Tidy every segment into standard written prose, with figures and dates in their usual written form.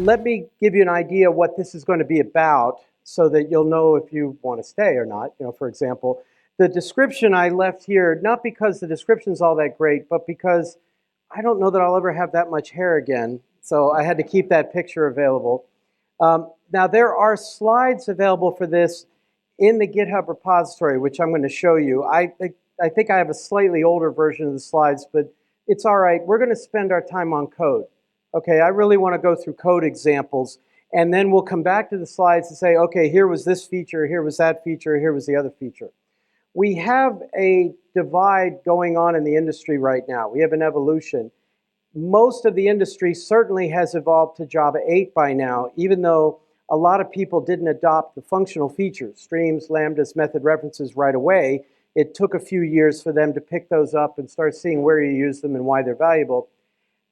let me give you an idea what this is going to be about so that you'll know if you want to stay or not. For example, the description I left here, not because the description's all that great, but because I don't know that I'll ever have that much hair again. So I had to keep that picture available. Now, there are slides available for this in the GitHub repository, which I'm going to show you. I think I have a slightly older version of the slides, but it's all right. We're going to spend our time on code. Okay, I really want to go through code examples, and then we'll come back to the slides and say, okay, here was this feature, here was that feature, here was the other feature. We have a divide going on in the industry right now. We have an evolution. Most of the industry certainly has evolved to Java 8 by now, even though a lot of people didn't adopt the functional features, streams, lambdas, method references right away. It took a few years for them to pick those up and start seeing where you use them and why they're valuable.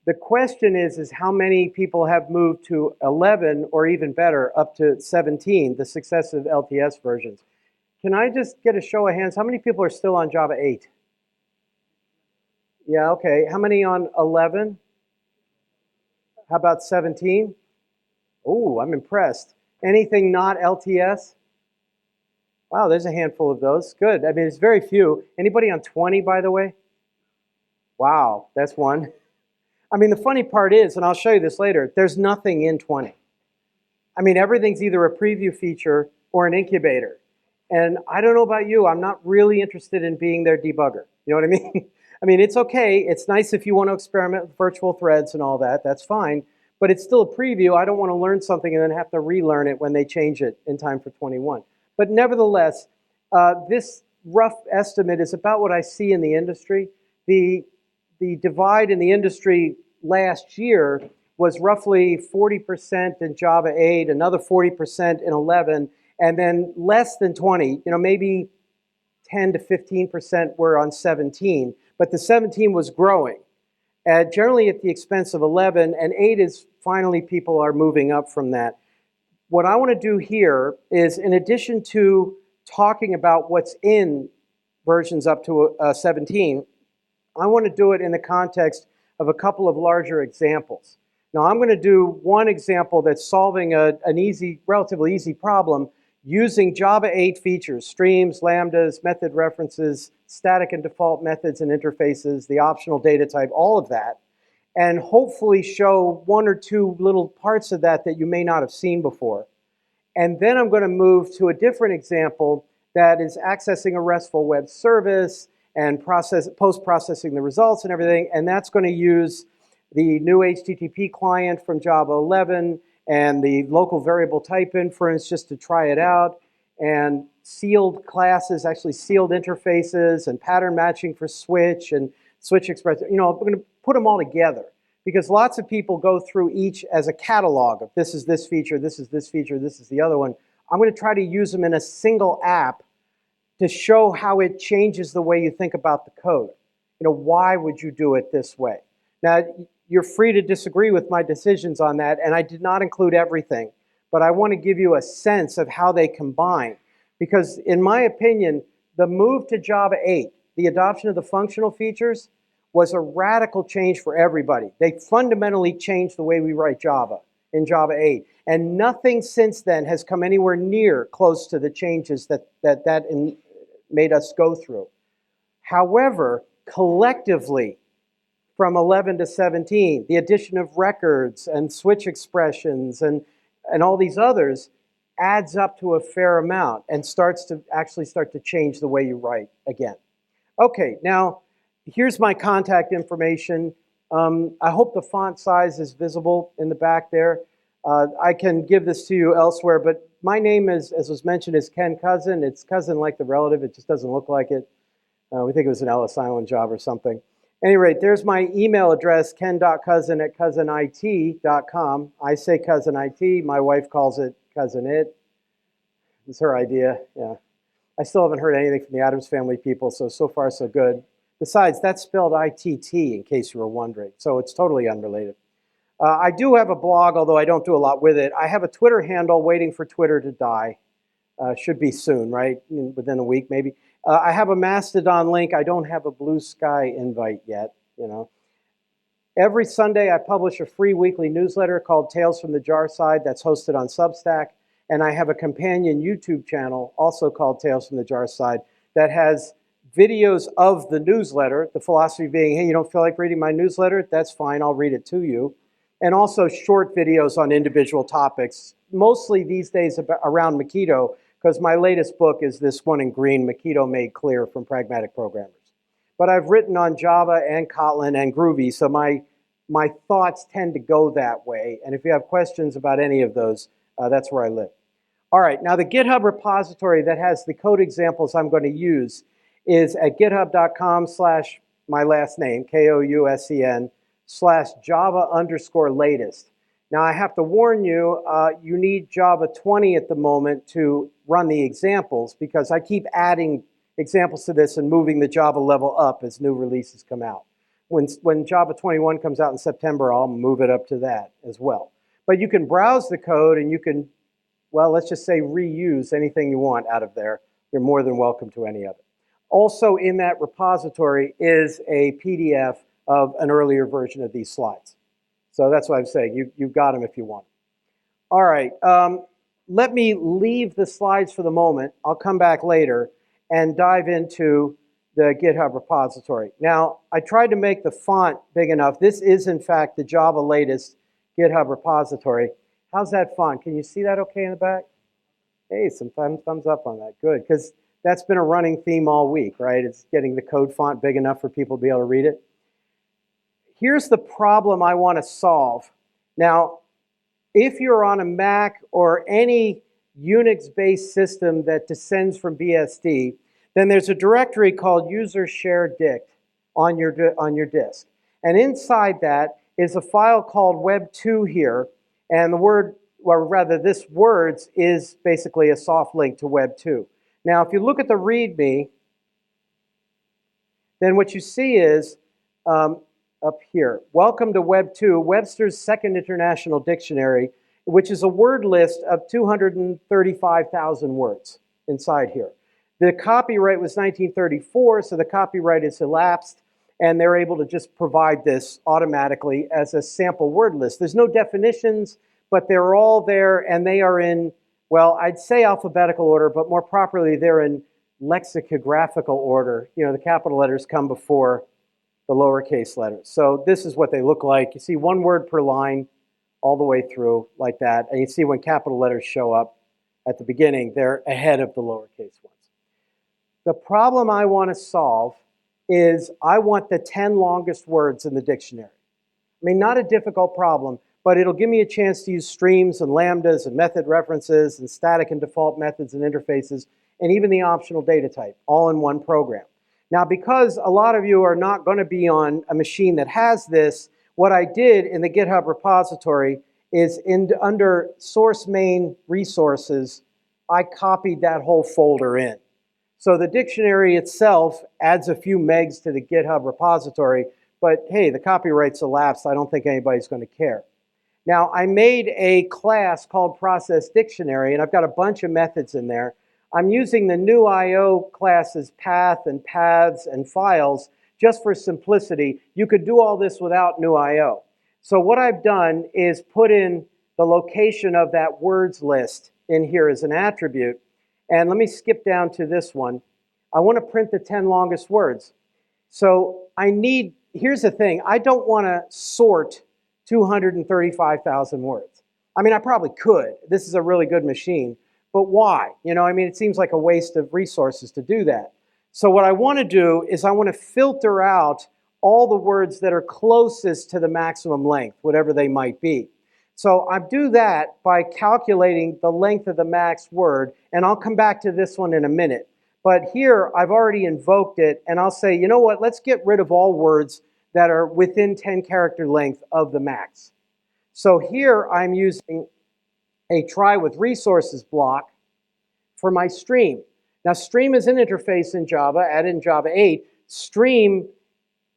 The question is how many people have moved to 11 or even better, up to 17, the successive LTS versions. Can I just get a show of hands? How many people are still on Java 8? Yeah, okay. How many on 11? How about 17? Oh, I'm impressed. Anything not LTS? Wow, there's a handful of those. Good. I mean, it's very few. Anybody on 20, by the way? Wow, that's one. I mean, the funny part is, and I'll show you this later, there's nothing in 20. I mean, everything's either a preview feature or an incubator. And I don't know about you, I'm not really interested in being their debugger. You know what I mean? I mean, it's okay. It's nice if you want to experiment with virtual threads and all that. That's fine. But it's still a preview. I don't want to learn something and then have to relearn it when they change it in time for 21. But nevertheless, this rough estimate is about what I see in the industry. The divide in the industry last year was roughly 40% in Java 8, another 40% in 11, and then less than 20, maybe 10 to 15% were on 17, but the 17 was growing, generally at the expense of 11, and 8 is finally people are moving up from that. What I want to do here is, in addition to talking about what's in versions up to 17, I want to do it in the context of a couple of larger examples. Now, I'm going to do one example that's solving an relatively easy problem using Java 8 features, streams, lambdas, method references, static and default methods and interfaces, the optional data type, all of that, and hopefully show one or two little parts of that that you may not have seen before. And then I'm going to move to a different example that is accessing a RESTful web service and post-processing the results and everything, and that's going to use the new HTTP client from Java 11 and the local variable type inference just to try it out, and sealed classes, actually sealed interfaces, and pattern matching for switch and switch express. I'm going to put them all together because lots of people go through each as a catalog of this is this feature, this is this feature, this is the other one. I'm going to try to use them in a single app to show how it changes the way you think about the code. Why would you do it this way? Now, you're free to disagree with my decisions on that, and I did not include everything, but I want to give you a sense of how they combine. Because in my opinion, the move to Java 8, the adoption of the functional features, was a radical change for everybody. They fundamentally changed the way we write Java in Java 8. And nothing since then has come anywhere near close to the changes that made us go through. However, collectively, from 11 to 17, the addition of records and switch expressions and all these others adds up to a fair amount and starts to change the way you write again. Okay, now here's my contact information. I hope the font size is visible in the back there. I can give this to you elsewhere, but my name is, as was mentioned, is Ken Kousen. It's Kousen like the relative. It just doesn't look like it. We think it was an Ellis Island job or something. At any rate, there's my email address, ken.kousen@kousenit.com. I say Kousen IT. My wife calls it Kousen It. It's her idea. Yeah. I still haven't heard anything from the Addams Family people, so far so good. Besides, that's spelled ITT, in case you were wondering. So it's totally unrelated. I do have a blog, although I don't do a lot with it. I have a Twitter handle waiting for Twitter to die. Should be soon, right? Within a week, maybe. I have a Mastodon link. I don't have a Blue Sky invite yet, Every Sunday, I publish a free weekly newsletter called Tales from the Jar Side that's hosted on Substack. And I have a companion YouTube channel also called Tales from the Jar Side that has videos of the newsletter, the philosophy being, hey, you don't feel like reading my newsletter? That's fine, I'll read it to you. And also short videos on individual topics, mostly these days around Mockito, because my latest book is this one in green, Mockito Made Clear from Pragmatic Programmers. But I've written on Java and Kotlin and Groovy, so my thoughts tend to go that way. And if you have questions about any of those, that's where I live. All right, now the GitHub repository that has the code examples I'm going to use is at github.com/my last name, Kousen, /Java_latest. Now I have to warn you, you need Java 20 at the moment to run the examples because I keep adding examples to this and moving the Java level up as new releases come out. When Java 21 comes out in September, I'll move it up to that as well. But you can browse the code and you can, well, let's just say reuse anything you want out of there. You're more than welcome to any of it. Also in that repository is a PDF of an earlier version of these slides. So that's what I'm saying. You've got them if you want. All right, let me leave the slides for the moment. I'll come back later and dive into the GitHub repository. Now, I tried to make the font big enough. This is, in fact, the Java latest GitHub repository. How's that font? Can you see that okay in the back? Hey, some thumbs up on that. Good, because that's been a running theme all week, right? It's getting the code font big enough for people to be able to read it. Here's the problem I want to solve. Now, if you're on a Mac or any Unix-based system that descends from BSD, then there's a directory called user share dict on your disk. And inside that is a file called web2 here. And the word, or rather this words, is basically a soft link to web2. Now, if you look at the README, then what you see is up here, welcome to Web2, Webster's Second International Dictionary, which is a word list of 235,000 words inside here. The copyright was 1934, so the copyright is elapsed, and they're able to just provide this automatically as a sample word list. There's no definitions, but they're all there, and they are in, well, I'd say alphabetical order, but more properly, they're in lexicographical order. You know, the capital letters come before the lowercase letters. So this is what they look like. You see one word per line all the way through like that. And you see when capital letters show up at the beginning, they're ahead of the lowercase ones. The problem I want to solve is I want the 10 longest words in the dictionary. I mean, not a difficult problem, but it'll give me a chance to use streams and lambdas and method references and static and default methods and interfaces and even the optional data type all in one program. Now, because a lot of you are not going to be on a machine that has this, what I did in the GitHub repository is under source main resources, I copied that whole folder in. So the dictionary itself adds a few megs to the GitHub repository, but hey, the copyright's elapsed. I don't think anybody's going to care. Now, I made a class called Process Dictionary, and I've got a bunch of methods in there. I'm using the new IO classes path and paths and files just for simplicity. You could do all this without new IO. So what I've done is put in the location of that words list in here as an attribute. And let me skip down to this one. I want to print the 10 longest words. So here's the thing, I don't want to sort 235,000 words. I mean, I probably could. This is a really good machine. But why? You know, I mean, it seems like a waste of resources to do that. So what I want to do is I want to filter out all the words that are closest to the maximum length, whatever they might be. So I do that by calculating the length of the max word, and I'll come back to this one in a minute. But here, I've already invoked it, and I'll say, you know what, let's get rid of all words that are within 10 character length of the max. So here, I'm using a try with resources block for my stream. Now, stream is an interface in Java, added in Java 8. Stream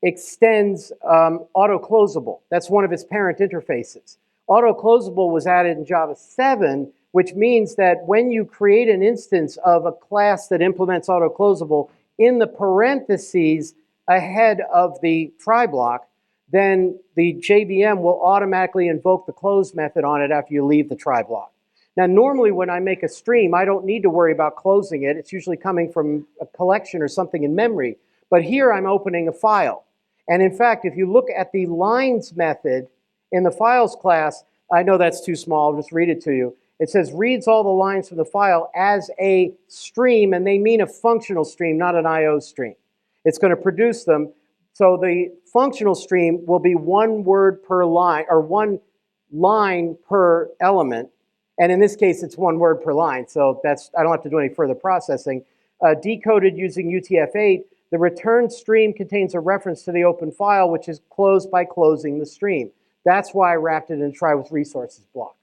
extends auto-closable. That's one of its parent interfaces. Auto-closable was added in Java 7, which means that when you create an instance of a class that implements auto-closable in the parentheses ahead of the try block, then the JVM will automatically invoke the close method on it after you leave the try block. Now, normally when I make a stream, I don't need to worry about closing it. It's usually coming from a collection or something in memory. But here I'm opening a file. And in fact, if you look at the lines method in the files class, I know that's too small, I'll just read it to you. It says reads all the lines from the file as a stream, and they mean a functional stream, not an IO stream. It's going to produce them. So the functional stream will be one word per line, or one line per element. And in this case, it's one word per line. So I don't have to do any further processing. Decoded using UTF-8, the return stream contains a reference to the open file, which is closed by closing the stream. That's why I wrapped it in try with resources block.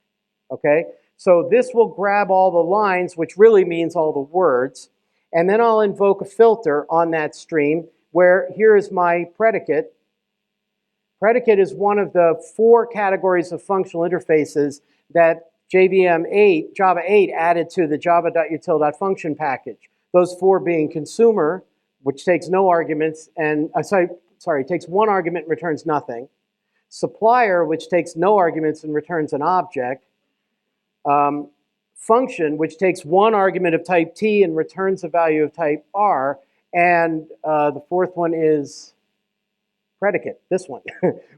Okay? So this will grab all the lines, which really means all the words. And then I'll invoke a filter on that stream, where here is my predicate. Predicate is one of the 4 categories of functional interfaces that Java 8 added to the java.util.function package. Those 4 being consumer, which takes no arguments, and takes 1 argument and returns nothing. Supplier, which takes no arguments and returns an object. Function, which takes 1 argument of type T and returns a value of type R. And the 4th one is predicate, this one,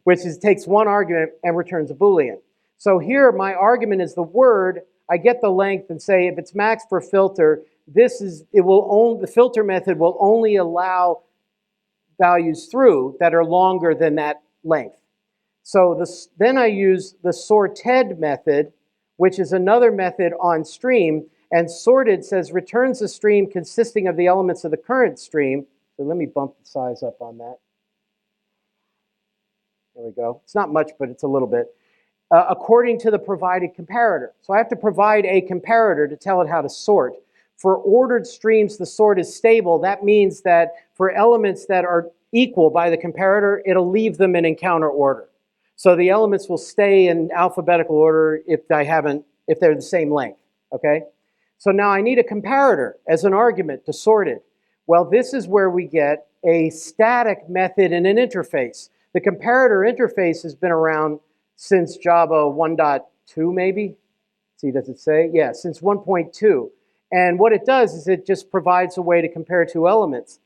which takes 1 argument and returns a Boolean. So here my argument is the word. I get the length and say if it's max for filter, the filter method will only allow values through that are longer than that length. So then I use the sorted method, which is another method on stream, and sorted says returns a stream consisting of the elements of the current stream. So let me bump the size up on that. There we go. It's not much, but it's a little bit. According to the provided comparator. So I have to provide a comparator to tell it how to sort. For ordered streams, the sort is stable. That means that for elements that are equal by the comparator, it'll leave them in encounter order. So the elements will stay in alphabetical order if they're the same length, okay? So now I need a comparator as an argument to sort it. Well, this is where we get a static method in an interface. The comparator interface has been around since Java 1.2 maybe. See, does it say? Yeah, since 1.2. And what it does is it just provides a way to compare 2 elements.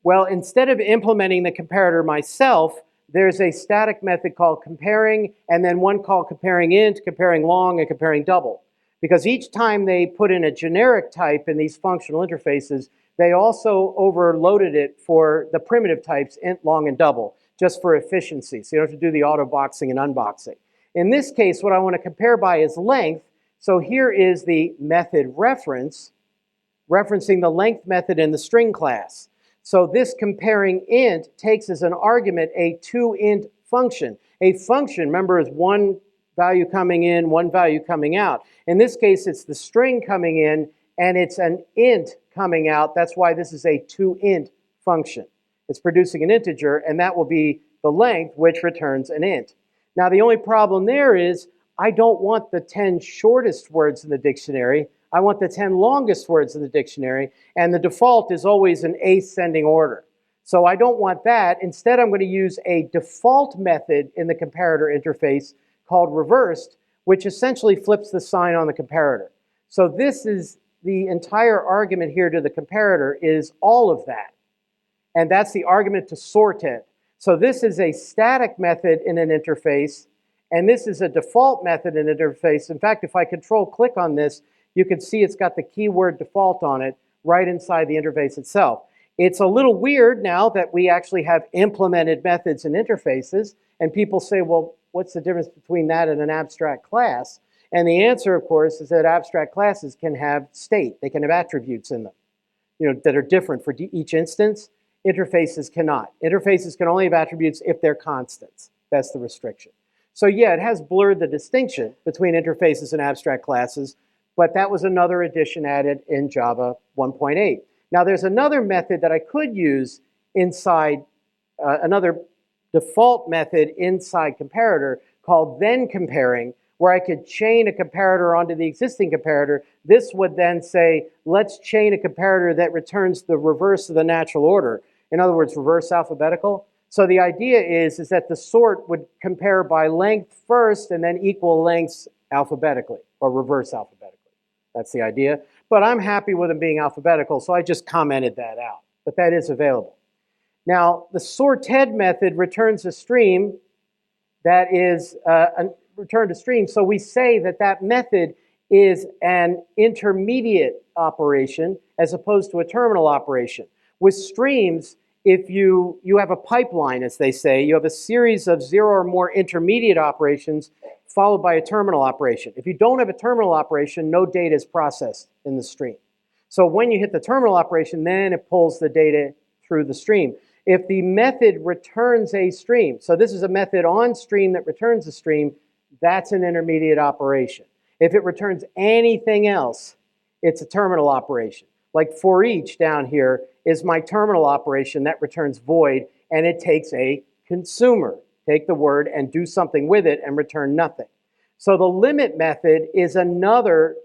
Well, instead of implementing the comparator myself, there's a static method called comparing, and then one called comparing int, comparing long, and comparing double. Because each time they put in a generic type in these functional interfaces, they also overloaded it for the primitive types, int, long, and double, just for efficiency. So you don't have to do the auto boxing and unboxing. In this case, what I want to compare by is length. So here is the method reference, referencing the length method in the string class. So this comparing int takes as an argument a toInt function. A function, remember, is 1 value coming in, 1 value coming out. In this case, it's the string coming in, and it's an int coming out. That's why this is a toInt function. It's producing an integer, and that will be the length, which returns an int. Now, the only problem there is I don't want the 10 shortest words in the dictionary. I want the 10 longest words in the dictionary, and the default is always an ascending order. So I don't want that. Instead, I'm going to use a default method in the comparator interface called reversed, which essentially flips the sign on the comparator. So this is the entire argument here to the comparator is all of that. And that's the argument to sorted. So this is a static method in an interface, and this is a default method in an interface. In fact, if I control-click on this, you can see it's got the keyword default on it right inside the interface itself. It's a little weird now that we actually have implemented methods in interfaces, and people say, well, what's the difference between that and an abstract class? And the answer, of course, is that abstract classes can have state. They can have attributes in them, that are different for each instance. Interfaces cannot. Interfaces can only have attributes if they're constants. That's the restriction. So yeah, it has blurred the distinction between interfaces and abstract classes, but that was another addition added in Java 1.8. Now there's another method that I could use inside, another default method inside comparator called then comparing, where I could chain a comparator onto the existing comparator. This would then say, let's chain a comparator that returns the reverse of the natural order. In other words, reverse alphabetical. So the idea is that the sort would compare by length first and then equal lengths alphabetically, or reverse alphabetically. That's the idea. But I'm happy with them being alphabetical, so I just commented that out. But that is available. Now, the sorted method returns a stream that is returned to stream. So we say that that method is an intermediate operation as opposed to a terminal operation. With streams, if you have a pipeline, as they say, you have a series of 0 or more intermediate operations followed by a terminal operation. If you don't have a terminal operation, no data is processed in the stream. So when you hit the terminal operation, then it pulls the data through the stream. If the method returns a stream, so this is a method on stream that returns a stream, that's an intermediate operation. If it returns anything else, it's a terminal operation. Like for each down here is my terminal operation that returns void, and it takes a consumer. Take the word and do something with it and return nothing. So the limit method is another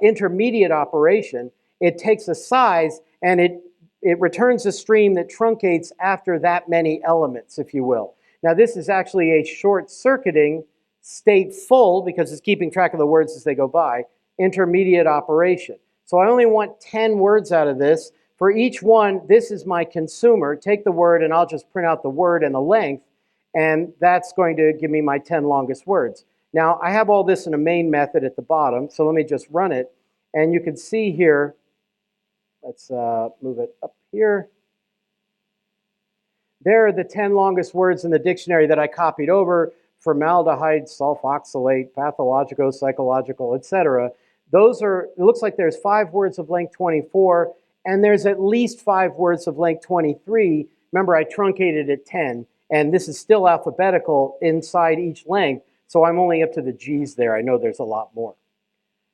intermediate operation. It takes a size and it returns a stream that truncates after that many elements, if you will. Now this is actually a short-circuiting stateful, because it's keeping track of the words as they go by, intermediate operation. So I only want 10 words out of this. For each one, this is my consumer. Take the word and I'll just print out the word and the length, and that's going to give me my 10 longest words. Now I have all this in a main method at the bottom, so let me just run it. And you can see here, let's move it up here. There are the 10 longest words in the dictionary that I copied over: formaldehyde, sulfoxylate, pathologico, psychological, etc. Those are, it looks like there's 5 words of length 24, and there's at least 5 words of length 23. Remember, I truncated at 10, and this is still alphabetical inside each length, so I'm only up to the G's there. I know there's a lot more.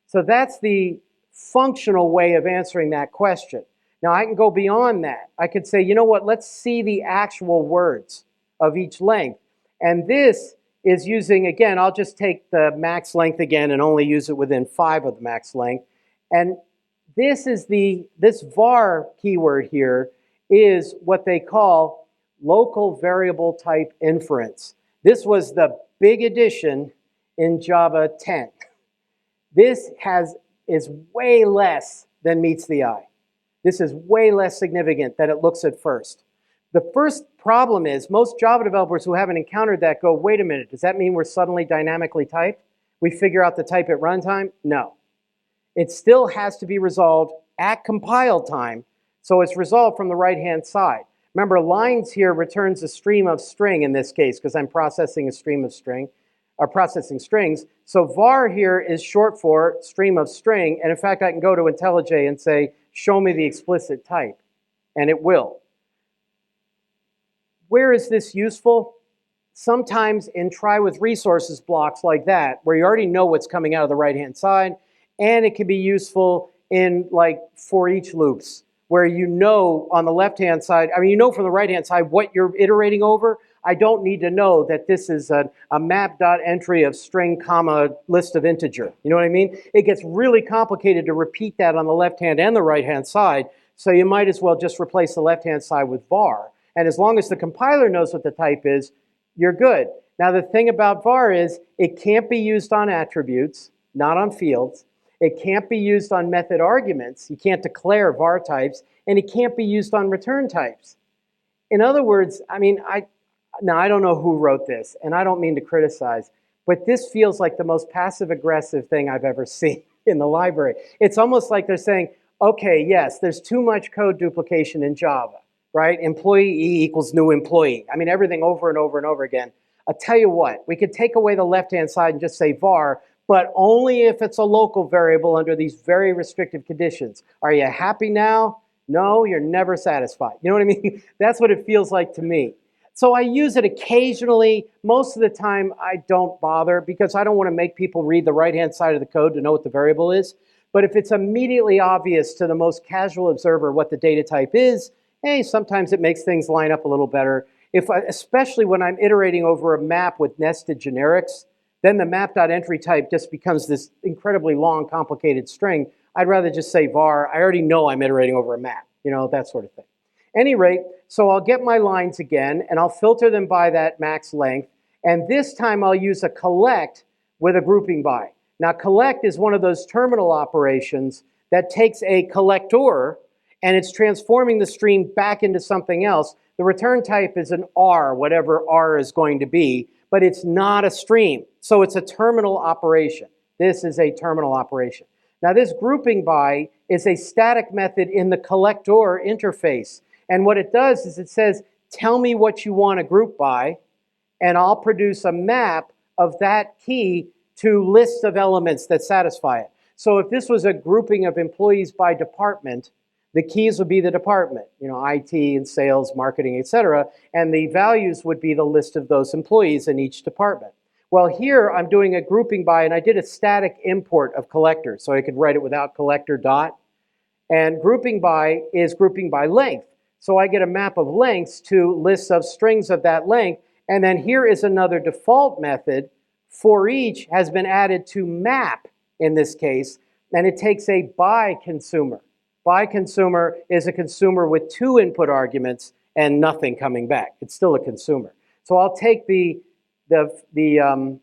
So that's the functional way of answering that question. Now, I can go beyond that. I could say, you know what, let's see the actual words of each length. And this is using, again, I'll just take the max length again and only use it within 5 of the max length. And this var keyword here is what they call local variable type inference. This was the big addition in Java 10. This is way less than meets the eye. This is way less significant than it looks at first. The first problem is most Java developers who haven't encountered that go, wait a minute, does that mean we're suddenly dynamically typed? We figure out the type at runtime? No. It still has to be resolved at compile time, so it's resolved from the right-hand side. Remember, lines here returns a stream of string in this case, because I'm processing a stream of string, or processing strings. So var here is short for stream of string, and in fact, I can go to IntelliJ and say, show me the explicit type, and it will. Where is this useful? Sometimes in try with resources blocks like that, where you already know what's coming out of the right-hand side, and it can be useful in like for each loops, where you know on the left-hand side, I mean, you know from the right-hand side what you're iterating over. I don't need to know that this is a map.entry of string, comma, list of integer. You know what I mean? It gets really complicated to repeat that on the left-hand and the right-hand side, so you might as well just replace the left-hand side with var. And as long as the compiler knows what the type is, you're good. Now, the thing about var is it can't be used on attributes, not on fields. It can't be used on method arguments. You can't declare var types, and it can't be used on return types. In other words, I mean, now I don't know who wrote this, and I don't mean to criticize, but this feels like the most passive-aggressive thing I've ever seen in the library. It's almost like they're saying, okay, yes, there's too much code duplication in Java, right? Employee E equals new employee. I mean, everything over and over and over again. I'll tell you what, we could take away the left-hand side and just say var, but only if it's a local variable under these very restrictive conditions. Are you happy now? No, you're never satisfied. You know what I mean? That's what it feels like to me. So I use it occasionally. Most of the time, I don't bother because I don't want to make people read the right-hand side of the code to know what the variable is. But if it's immediately obvious to the most casual observer what the data type is, hey, sometimes it makes things line up a little better. Especially when I'm iterating over a map with nested generics, then the map.entry type just becomes this incredibly long, complicated string. I'd rather just say var. I already know I'm iterating over a map, you know, that sort of thing. Any rate, so I'll get my lines again, and I'll filter them by that max length, and this time I'll use a collect with a grouping by. Now, collect is one of those terminal operations that takes a collector, and it's transforming the stream back into something else. The return type is an R, whatever R is going to be, but it's not a stream, so it's a terminal operation. This is a terminal operation. Now, this grouping by is a static method in the collector interface. And what it does is it says, tell me what you want to group by, and I'll produce a map of that key to lists of elements that satisfy it. So if this was a grouping of employees by department, the keys would be the department, IT and sales, marketing, etc. And the values would be the list of those employees in each department. Well, here I'm doing a grouping by, and I did a static import of collector, so I could write it without collector dot. And grouping by is grouping by length. So I get a map of lengths to lists of strings of that length. And then here is another default method. For each has been added to map in this case, and it takes a by consumer. By consumer is a consumer with 2 input arguments and nothing coming back. It's still a consumer. So I'll take the key and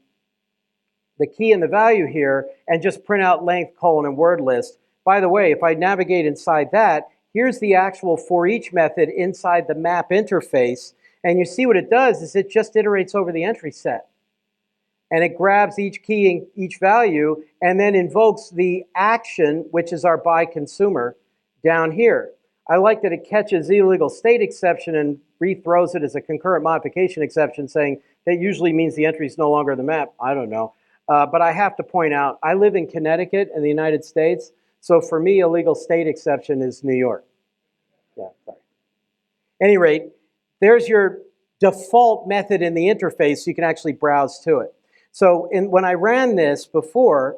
the value here and just print out length, colon, and word list. By the way, if I navigate inside that, here's the actual for each method inside the map interface. And you see what it does is it just iterates over the entry set. And it grabs each key and each value and then invokes the action, which is our by consumer, down here. I like that it catches the illegal state exception and rethrows it as a concurrent modification exception, saying that usually means the entry is no longer in the map. I don't know. But I have to point out, I live in Connecticut in the United States, so for me, illegal state exception is New York. Yeah, sorry. At any rate, there's your default method in the interface, so you can actually browse to it. So when I ran this before,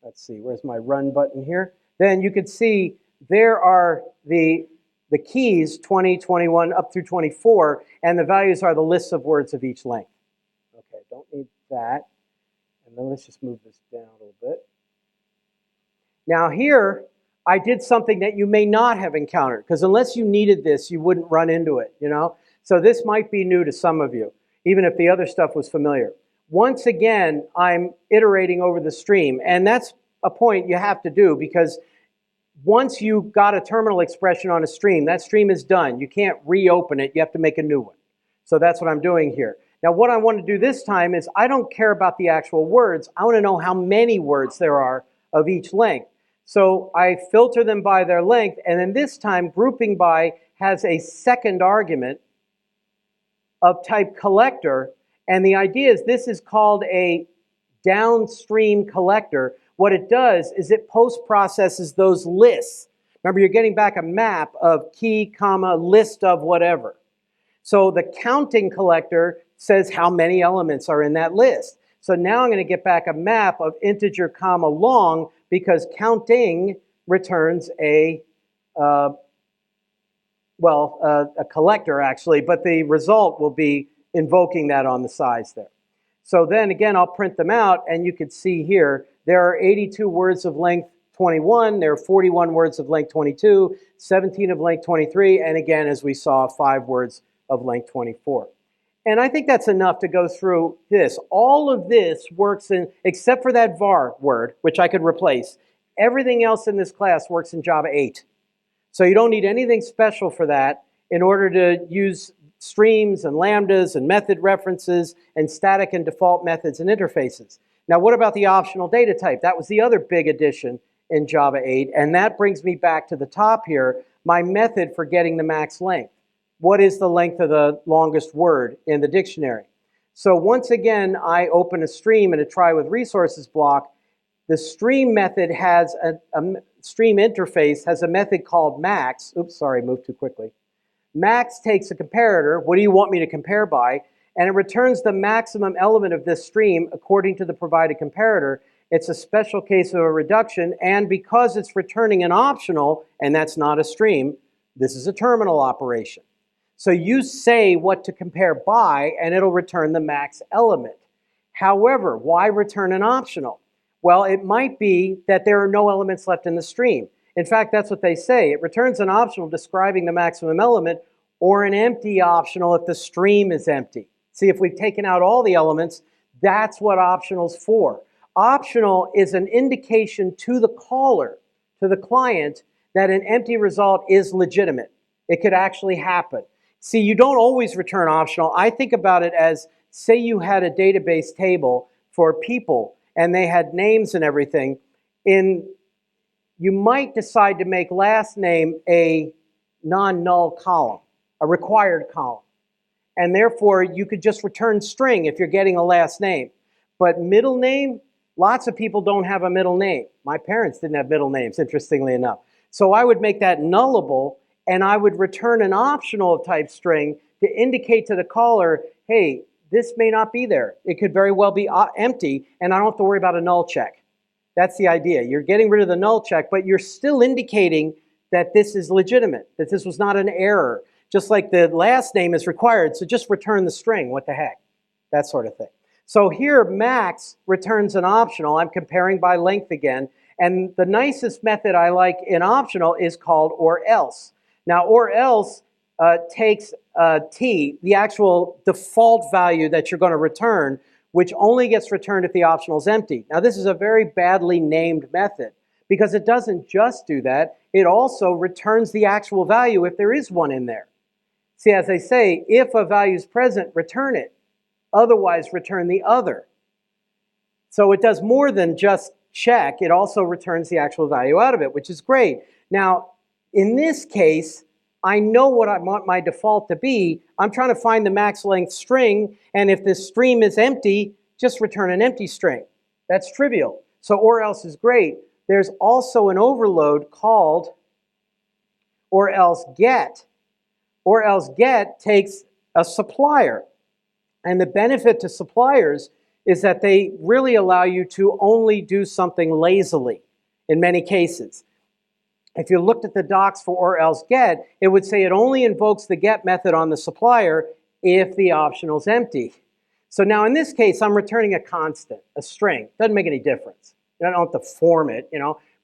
let's see, where's my run button here? Then you could see there are the keys, 20, 21, up through 24, and the values are the lists of words of each length. Okay, don't need that. And then let's just move this down a little bit. Now here, I did something that you may not have encountered, because unless you needed this, you wouldn't run into it, So this might be new to some of you, even if the other stuff was familiar. Once again, I'm iterating over the stream, and that's a point you have to do, because once you got a terminal expression on a stream, that stream is done. You can't reopen it. You have to make a new one. So that's what I'm doing here. Now, what I want to do this time is I don't care about the actual words. I want to know how many words there are of each length. So I filter them by their length, and then this time, grouping by has a second argument of type collector, and the idea is this is called a downstream collector. What it does is it post-processes those lists. Remember, you're getting back a map of key, comma, list of whatever. So the counting collector says how many elements are in that list. So now I'm going to get back a map of integer, comma, long, because counting returns a collector actually, but the result will be invoking that on the size there. So then again, I'll print them out, and you can see here, there are 82 words of length 21, there are 41 words of length 22, 17 of length 23, and again, as we saw, 5 words of length 24. And I think that's enough to go through this. All of this works in, except for that var word, which I could replace, everything else in this class works in Java 8. So you don't need anything special for that in order to use streams and lambdas and method references and static and default methods and interfaces. Now, what about the optional data type? That was the other big addition in Java 8, and that brings me back to the top here, my method for getting the max length. What is the length of the longest word in the dictionary? So once again, I open a stream in a try with resources block. The stream method has a stream interface has a method called max. Oops, sorry, moved too quickly. Max takes a comparator. What do you want me to compare by? And it returns the maximum element of this stream according to the provided comparator. It's a special case of a reduction, and because it's returning an optional, and that's not a stream, this is a terminal operation. So you say what to compare by, and it'll return the max element. However, why return an optional? Well, it might be that there are no elements left in the stream. In fact, that's what they say. It returns an optional describing the maximum element or an empty optional if the stream is empty. See, if we've taken out all the elements, that's what optional's for. Optional is an indication to the caller, to the client, that an empty result is legitimate. It could actually happen. See, you don't always return optional. I think about it as, say you had a database table for people and they had names and everything. You might decide to make last name a non-null column, a required column. And therefore, you could just return string if you're getting a last name. But middle name, lots of people don't have a middle name. My parents didn't have middle names, interestingly enough. So I would make that nullable, and I would return an optional type string to indicate to the caller, hey, this may not be there. It could very well be empty, and I don't have to worry about a null check. That's the idea. You're getting rid of the null check, but you're still indicating that this is legitimate, that this was not an error. Just like the last name is required, so just return the string, what the heck, that sort of thing. So here, max returns an optional. I'm comparing by length again, and the nicest method I like in optional is called or else. Now, or else takes t, the actual default value that you're going to return, which only gets returned if the optional is empty. Now, this is a very badly named method because it doesn't just do that, it also returns the actual value if there is one in there. See, as I say, if a value is present, return it. Otherwise, return the other. So it does more than just check. It also returns the actual value out of it, which is great. Now, in this case, I know what I want my default to be. I'm trying to find the max length string, and if this stream is empty, just return an empty string. That's trivial. So or else is great. There's also an overload called or else get. Or else get takes a supplier. And the benefit to suppliers is that they really allow you to only do something lazily in many cases. If you looked at the docs for or else get, it would say it only invokes the get method on the supplier if the optional is empty. So now in this case, I'm returning a constant, a string. Doesn't make any difference. I don't have to form it,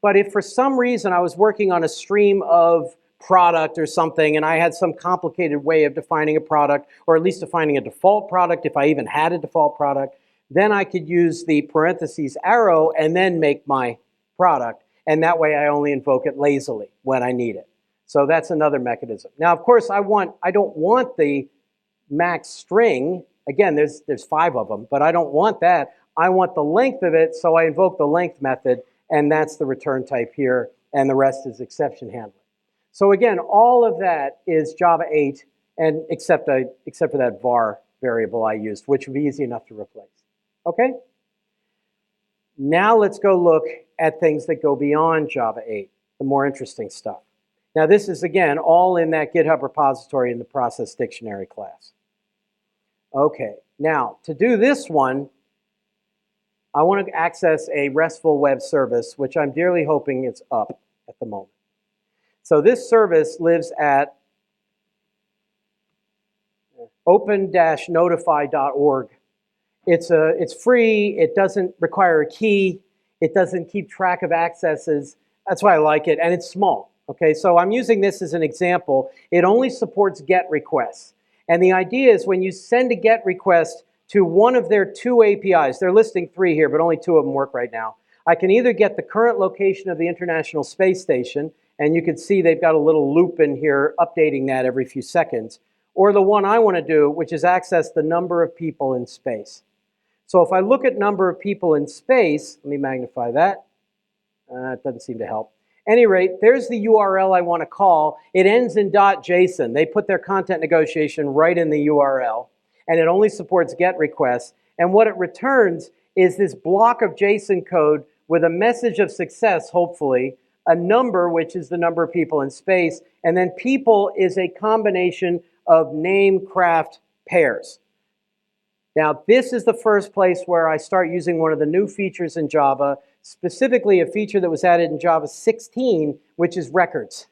But if for some reason I was working on a stream of product or something and I had some complicated way of defining a product, or at least defining a default product if I even had a default product, then I could use the parentheses arrow and then make my product. And that way I only invoke it lazily when I need it. So that's another mechanism. Now, of course, I don't want the max string. Again, there's 5 of them, but I don't want that. I want the length of it, so I invoke the length method, and that's the return type here, and the rest is exception handling. So again, all of that is Java 8, and except for that var variable I used, which would be easy enough to replace. Okay? Now let's go look at things that go beyond Java 8, the more interesting stuff. Now this is, again, all in that GitHub repository in the process dictionary class. Okay, now to do this one, I want to access a RESTful web service, which I'm dearly hoping is up at the moment. So this service lives at open-notify.org. It's free, it doesn't require a key, it doesn't keep track of accesses. That's why I like it, and it's small. Okay, so I'm using this as an example. It only supports GET requests. And the idea is when you send a GET request to one of their 2 APIs, they're listing 3 here, but only 2 of them work right now. I can either get the current location of the International Space Station, and you can see they've got a little loop in here updating that every few seconds, or the one I want to do, which is access the number of people in space. So if I look at number of people in space, let me magnify that. It doesn't seem to help. At any rate, there's the URL I want to call. It ends in .json. They put their content negotiation right in the URL, and it only supports GET requests. And what it returns is this block of JSON code with a message of success, hopefully, a number, which is the number of people in space, and then people is a combination of name, craft, pairs. Now, this is the first place where I start using one of the new features in Java, specifically a feature that was added in Java 16, which is records.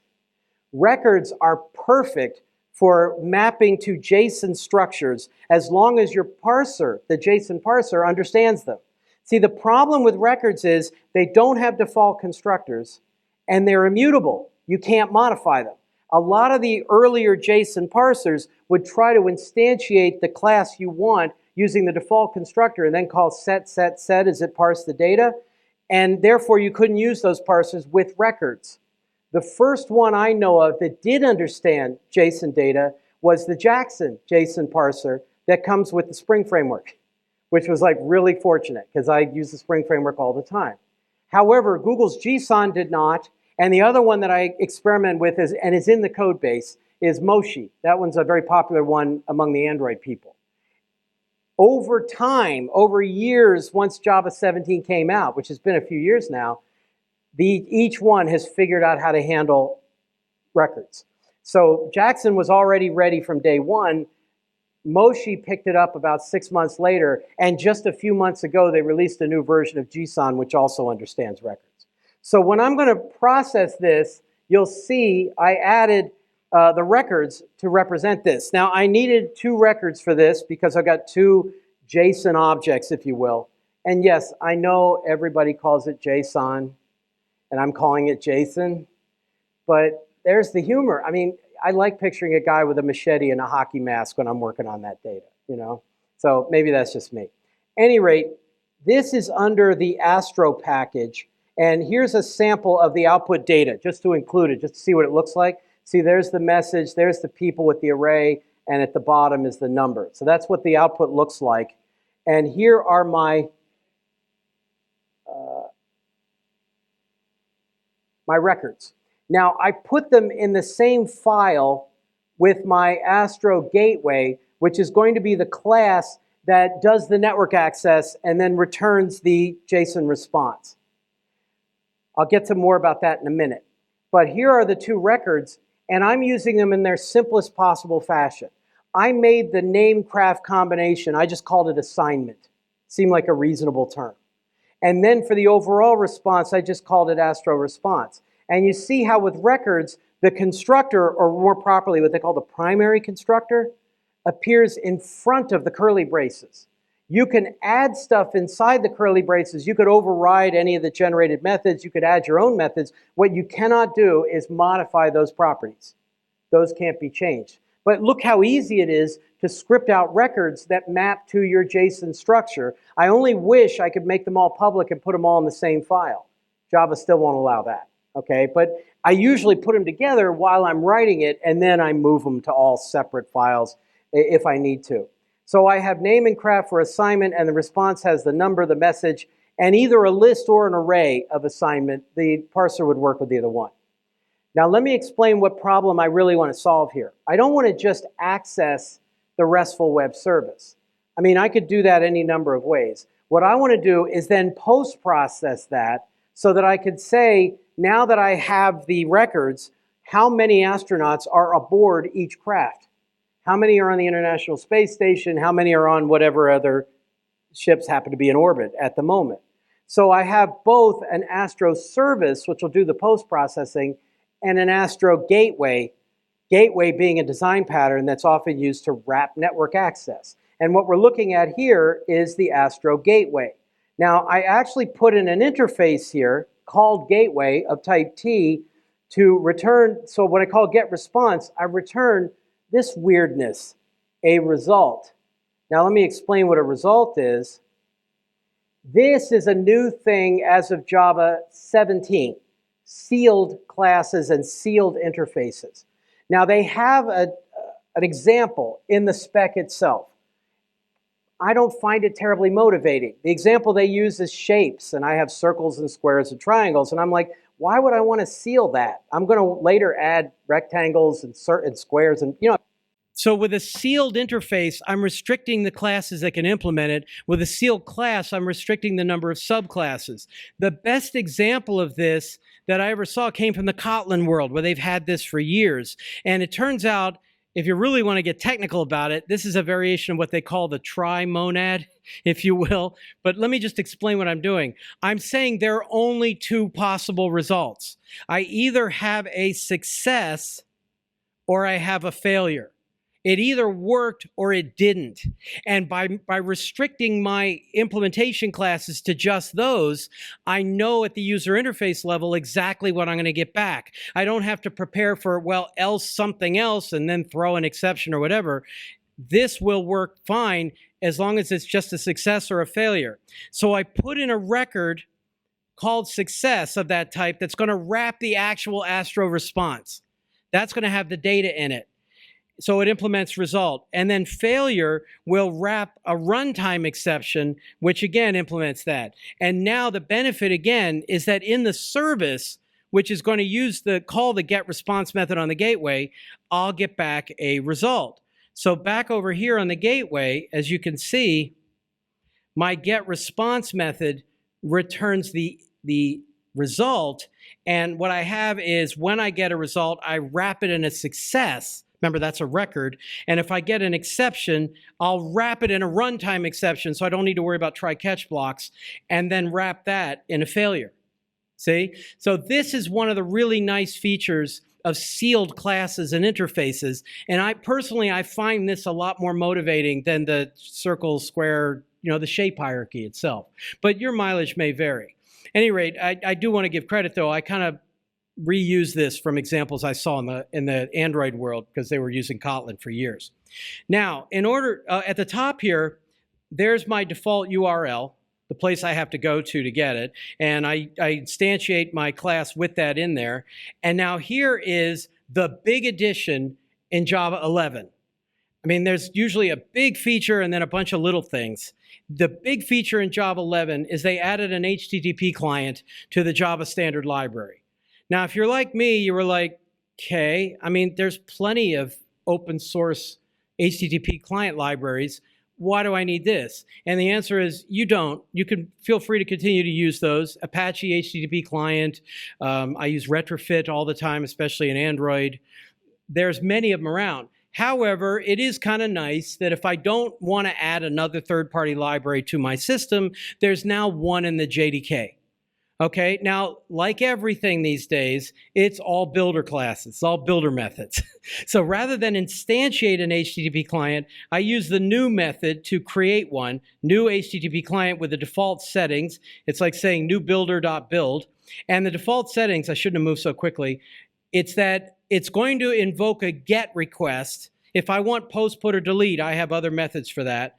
Records are perfect for mapping to JSON structures as long as your parser, the JSON parser, understands them. See, the problem with records is they don't have default constructors, and they're immutable. You can't modify them. A lot of the earlier JSON parsers would try to instantiate the class you want using the default constructor and then call set as it parsed the data, and therefore you couldn't use those parsers with records. The first one I know of that did understand JSON data was the Jackson JSON parser that comes with the Spring Framework, which was like really fortunate because I use the Spring Framework all the time. However, Google's JSON did not, and the other one that I experiment with is in the code base is Moshi. That one's a very popular one among the Android people. Over time, over years, once Java 17 came out, which has been a few years now, each one has figured out how to handle records. So Jackson was already ready from day one. Moshi picked it up about 6 months later, and just a few months ago, they released a new version of JSON, which also understands records. So when I'm going to process this, you'll see I added the records to represent this. Now, I needed 2 records for this because I've got 2 JSON objects, if you will. And yes, I know everybody calls it JSON, and I'm calling it JSON, but there's the humor. I mean, I like picturing a guy with a machete and a hockey mask when I'm working on that data, you know? So maybe that's just me. At any rate, this is under the Astro package, and here's a sample of the output data, just to include it, just to see what it looks like. See, there's the message, there's the people with the array, and at the bottom is the number. So that's what the output looks like. And here are my records. Now, I put them in the same file with my Astro Gateway, which is going to be the class that does the network access and then returns the JSON response. I'll get to more about that in a minute. But here are the 2 records, and I'm using them in their simplest possible fashion. I made the name-craft combination, I just called it assignment. Seemed like a reasonable term. And then for the overall response, I just called it Astro response. And you see how with records, the constructor, or more properly what they call the primary constructor, appears in front of the curly braces. You can add stuff inside the curly braces. You could override any of the generated methods. You could add your own methods. What you cannot do is modify those properties. Those can't be changed. But look how easy it is to script out records that map to your JSON structure. I only wish I could make them all public and put them all in the same file. Java still won't allow that. Okay, but I usually put them together while I'm writing it, and then I move them to all separate files if I need to. So I have name and craft for assignment, and the response has the number, the message, and either a list or an array of assignment. The parser would work with either one. Now let me explain what problem I really want to solve here. I don't want to just access the RESTful web service. I mean, I could do that any number of ways. What I want to do is then post-process that so that I could say, now that I have the records, how many astronauts are aboard each craft? How many are on the International Space Station? How many are on whatever other ships happen to be in orbit at the moment? So I have both an Astro service, which will do the post-processing, and an Astro gateway, gateway being a design pattern that's often used to wrap network access. And what we're looking at here is the Astro gateway. Now, I actually put in an interface here called gateway of type T to return, so when I call get response, I return this weirdness, a result. Now let me explain what a result is. This is a new thing as of Java 17, sealed classes and sealed interfaces. Now they have an example in the spec itself. I don't find it terribly motivating. The example they use is shapes, and I have circles and squares and triangles, and I'm like, why would I want to seal that? I'm going to later add rectangles and squares and, you know. So with a sealed interface, I'm restricting the classes that can implement it. With a sealed class, I'm restricting the number of subclasses. The best example of this that I ever saw came from the Kotlin world, where they've had this for years. And it turns out, if you really want to get technical about it, this is a variation of what they call the tri-monad, if you will. But let me just explain what I'm doing. I'm saying there are only 2 possible results. I either have a success or I have a failure. It either worked or it didn't. And by restricting my implementation classes to just those, I know at the user interface level exactly what I'm going to get back. I don't have to prepare for, well, else something else and then throw an exception or whatever. This will work fine as long as it's just a success or a failure. So I put in a record called success of that type that's going to wrap the actual Astro response. That's going to have the data in it. So it implements result. And then failure will wrap a runtime exception, which again implements that. And now the benefit again is that in the service, which is going to use the call the get response method on the gateway, I'll get back a result. So back over here on the gateway, as you can see, my get response method returns the result. And what I have is when I get a result, I wrap it in a success. Remember, that's a record. And if I get an exception, I'll wrap it in a runtime exception so I don't need to worry about try-catch blocks, and then wrap that in a failure. See? So this is one of the really nice features of sealed classes and interfaces. And I find this a lot more motivating than the circle, square, the shape hierarchy itself. But your mileage may vary. At any rate, I do want to give credit, though. I kind of reuse this from examples I saw in the Android world because they were using Kotlin for years. Now, in order, at the top here, there's my default URL, the place I have to go to get it, and I instantiate my class with that in there. And now here is the big addition in Java 11. I mean, there's usually a big feature and then a bunch of little things. The big feature in Java 11 is they added an HTTP client to the Java standard library. Now, if you're like me, you were like, okay, I mean, there's plenty of open source HTTP client libraries. Why do I need this? And the answer is you don't. You can feel free to continue to use those. Apache HTTP client. I use Retrofit all the time, especially in Android. There's many of them around. However, it is kind of nice that if I don't want to add another third-party library to my system, there's now one in the JDK. Okay, now, like everything these days, it's all builder classes, it's all builder methods. So rather than instantiate an HTTP client, I use the new method to create one, new HTTP client with the default settings. It's like saying new builder.build. And the default settings, I shouldn't have moved so quickly, it's that it's going to invoke a GET request. If I want post, put, or delete, I have other methods for that.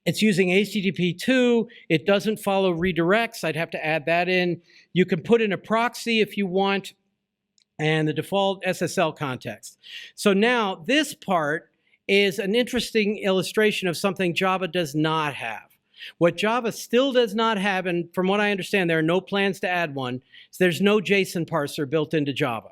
It's using HTTP2. It doesn't follow redirects. I'd have to add that in. You can put in a proxy if you want, and the default SSL context. So now this part is an interesting illustration of something Java does not have. What Java still does not have, and from what I understand, there are no plans to add one, is there's no JSON parser built into Java.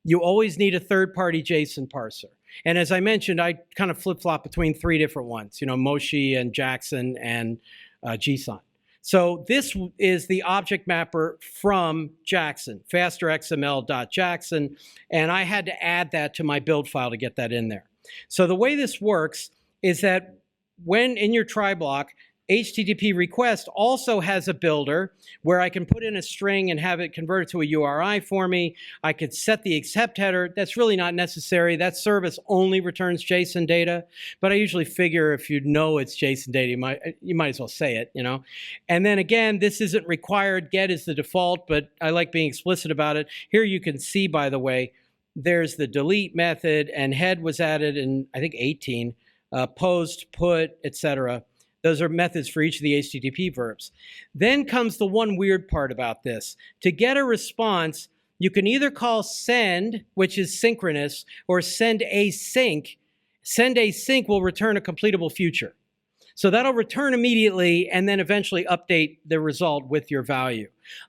You always need a third-party JSON parser. And as I mentioned, I kind of flip-flop between three different ones, Moshi and Jackson and JSON. So this is the object mapper from Jackson, fasterxml.jackson, and I had to add that to my build file to get that in there. So the way this works is that when in your try block, HTTP request also has a builder where I can put in a string and have it converted to a URI for me. I could set the accept header. That's really not necessary. That service only returns JSON data. But I usually figure if you know it's JSON data, you might as well say it, And then again, this isn't required. Get is the default, but I like being explicit about it. Here you can see, by the way, there's the delete method, and head was added in, I think, 18, post, put, etc. Those are methods for each of the HTTP verbs. Then comes the one weird part about this. To get a response, you can either call send, which is synchronous, or send async. Send async will return a completable future. So that'll return immediately and then eventually update the result with your value.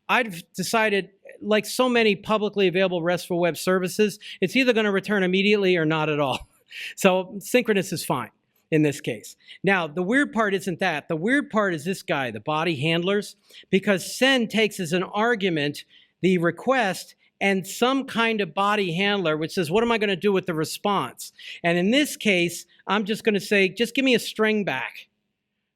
I've decided, like so many publicly available RESTful web services, it's either going to return immediately or not at all. So synchronous is fine in this case. Now, the weird part isn't that. The weird part is this guy, the body handlers, because send takes as an argument the request and some kind of body handler which says, what am I going to do with the response? And in this case, I'm just going to say, just give me a string back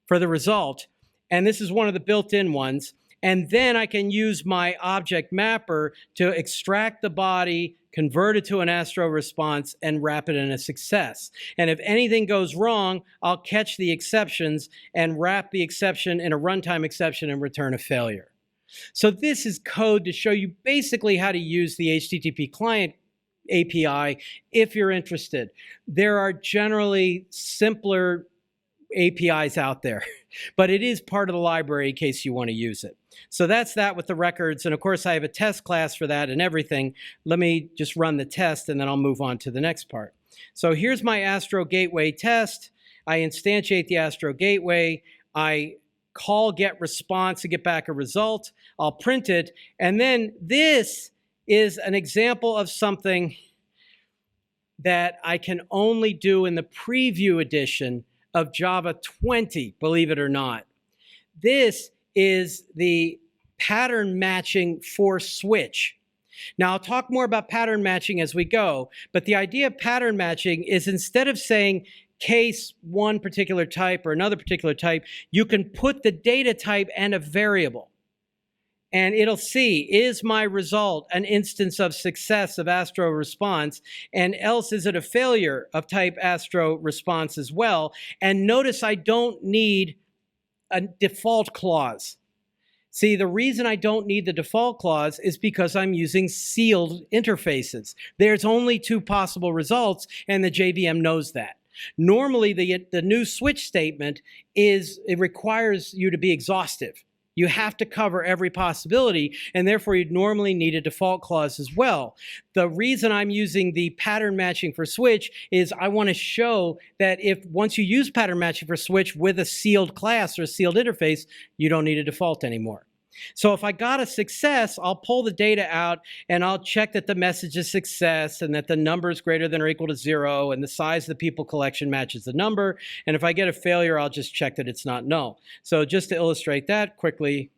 for the result. And this is one of the built-in ones. And then I can use my object mapper to extract the body, convert it to an astro response, and wrap it in a success. And if anything goes wrong, I'll catch the exceptions and wrap the exception in a runtime exception and return a failure. So this is code to show you basically how to use the HTTP client API if you're interested. There are generally simpler APIs out there, but it is part of the library in case you want to use it. So that's that with the records. And of course, I have a test class for that and everything. Let me just run the test and then I'll move on to the next part. So here's my Astro Gateway test. I instantiate the Astro Gateway. I call get response to get back a result. I'll print it. And then this is an example of something that I can only do in the preview edition of Java 20, believe it or not. This is the pattern matching for switch. Now, I'll talk more about pattern matching as we go, but the idea of pattern matching is instead of saying case one particular type or another particular type, you can put the data type and a variable. And it'll see, is my result an instance of success of Astro response, and else is it a failure of type Astro response as well? And notice I don't need a default clause. See, the reason I don't need the default clause is because I'm using sealed interfaces. There's only two possible results, and the JVM knows that. Normally, the new switch statement it requires you to be exhaustive. You have to cover every possibility, and therefore you'd normally need a default clause as well. The reason I'm using the pattern matching for switch is I want to show that if once you use pattern matching for switch with a sealed class or a sealed interface, you don't need a default anymore. So if I got a success, I'll pull the data out and I'll check that the message is success and that the number is greater than or equal to 0 and the size of the people collection matches the number. And if I get a failure, I'll just check that it's not null. So just to illustrate that quickly,